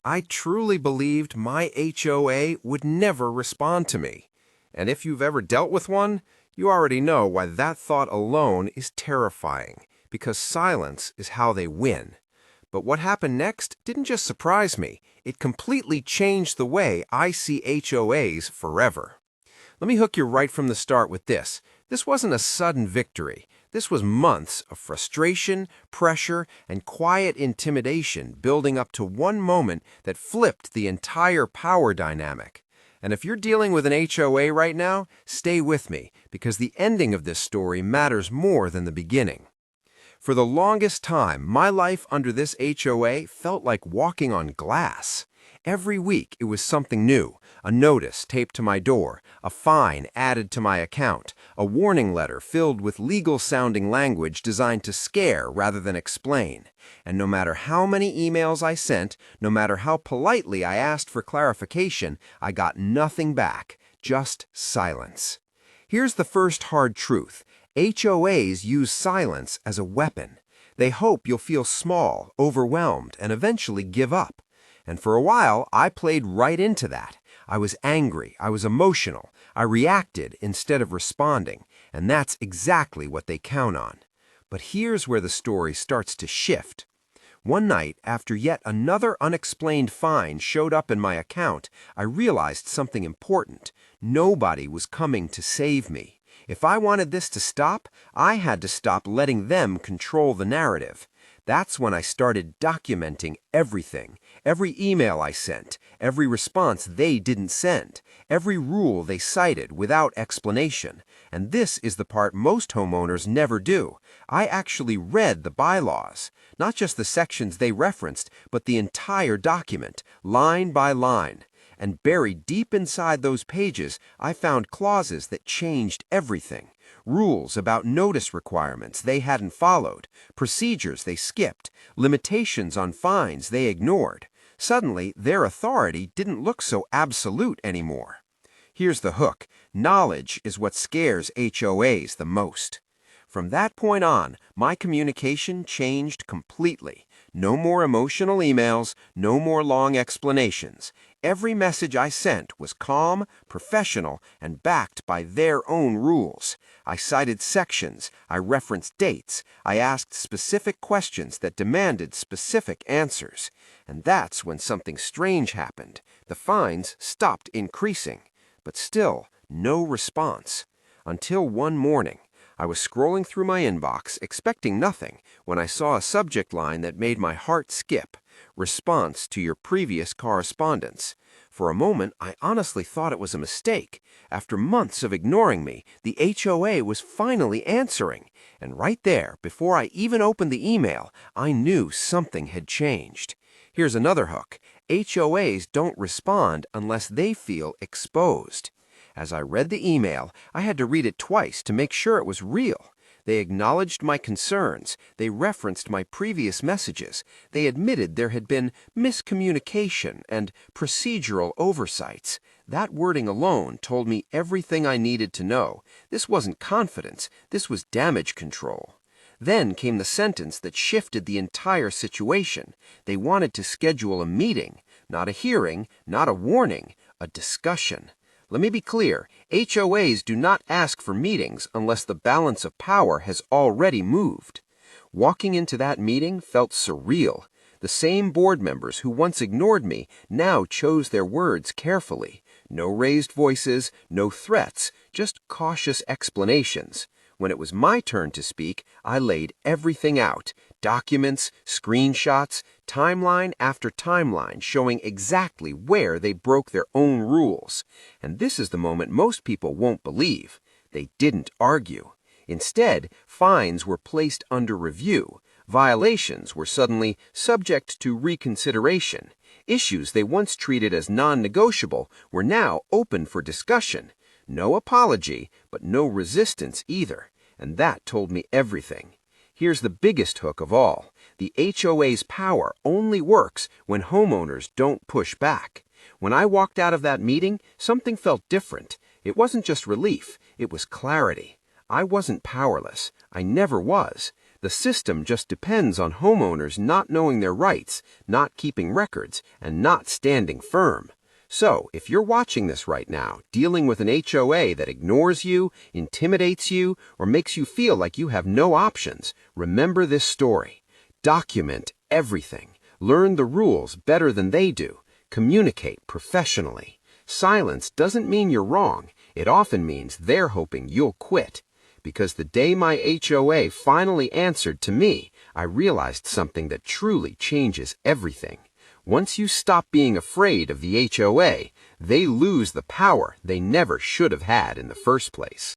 I truly believed my HOA would never respond to me. And if you've ever dealt with one, you already know why that thought alone is terrifying, because silence is how they win. But what happened next didn't just surprise me, it completely changed the way I see HOAs forever. Let me hook you right from the start with this. This wasn't a sudden victory. This was months of frustration, pressure, and quiet intimidation building up to one moment that flipped the entire power dynamic. And if you're dealing with an HOA right now, stay with me, because the ending of this story matters more than the beginning. For the longest time, my life under this HOA felt like walking on glass. Every week, it was something new. A notice taped to my door, a fine added to my account, a warning letter filled with legal-sounding language designed to scare rather than explain. And no matter how many emails I sent, no matter how politely I asked for clarification, I got nothing back, just silence. Here's the first hard truth. HOAs use silence as a weapon. They hope you'll feel small, overwhelmed, and eventually give up. And for a while, I played right into that. I was angry, I was emotional, I reacted instead of responding, and that's exactly what they count on. But here's where the story starts to shift. One night, after yet another unexplained fine showed up in my account, I realized something important. Nobody was coming to save me. If I wanted this to stop, I had to stop letting them control the narrative. That's when I started documenting everything. Every email I sent, every response they didn't send, every rule they cited without explanation. And this is the part most homeowners never do. I actually read the bylaws, not just the sections they referenced, but the entire document, line by line. And buried deep inside those pages, I found clauses that changed everything. Rules about notice requirements they hadn't followed, procedures they skipped, limitations on fines they ignored. Suddenly, their authority didn't look so absolute anymore. Here's the hook. Knowledge is what scares HOAs the most. From that point on, my communication changed completely. No more emotional emails, no more long explanations. Every message I sent was calm, professional, and backed by their own rules. I cited sections, I referenced dates, I asked specific questions that demanded specific answers. And that's when something strange happened. The fines stopped increasing, but still no response. Until one morning, I was scrolling through my inbox, expecting nothing, when I saw a subject line that made my heart skip. Response to your previous correspondence. For a moment, I honestly thought it was a mistake. After months of ignoring me, the HOA was finally answering. And right there, before I even opened the email, I knew something had changed. Here's another hook. HOAs don't respond unless they feel exposed. As I read the email, I had to read it twice to make sure it was real. They acknowledged my concerns, they referenced my previous messages, they admitted there had been miscommunication and procedural oversights. That wording alone told me everything I needed to know. This wasn't confidence, this was damage control. Then came the sentence that shifted the entire situation. They wanted to schedule a meeting, not a hearing, not a warning, a discussion. Let me be clear, HOAs do not ask for meetings unless the balance of power has already moved. Walking into that meeting felt surreal. The same board members who once ignored me now chose their words carefully. No raised voices, no threats, just cautious explanations. When it was my turn to speak, I laid everything out. Documents, screenshots, timeline after timeline showing exactly where they broke their own rules. And this is the moment most people won't believe. They didn't argue. Instead, fines were placed under review. Violations were suddenly subject to reconsideration. Issues they once treated as non-negotiable were now open for discussion. No apology, but no resistance either. And that told me everything. Here's the biggest hook of all. The HOA's power only works when homeowners don't push back. When I walked out of that meeting, something felt different. It wasn't just relief, it was clarity. I wasn't powerless. I never was. The system just depends on homeowners not knowing their rights, not keeping records, and not standing firm. So, if you're watching this right now, dealing with an HOA that ignores you, intimidates you, or makes you feel like you have no options, remember this story. Document everything. Learn the rules better than they do. Communicate professionally. Silence doesn't mean you're wrong. It often means they're hoping you'll quit. Because the day my HOA finally answered to me, I realized something that truly changes everything. Once you stop being afraid of the HOA, they lose the power they never should have had in the first place.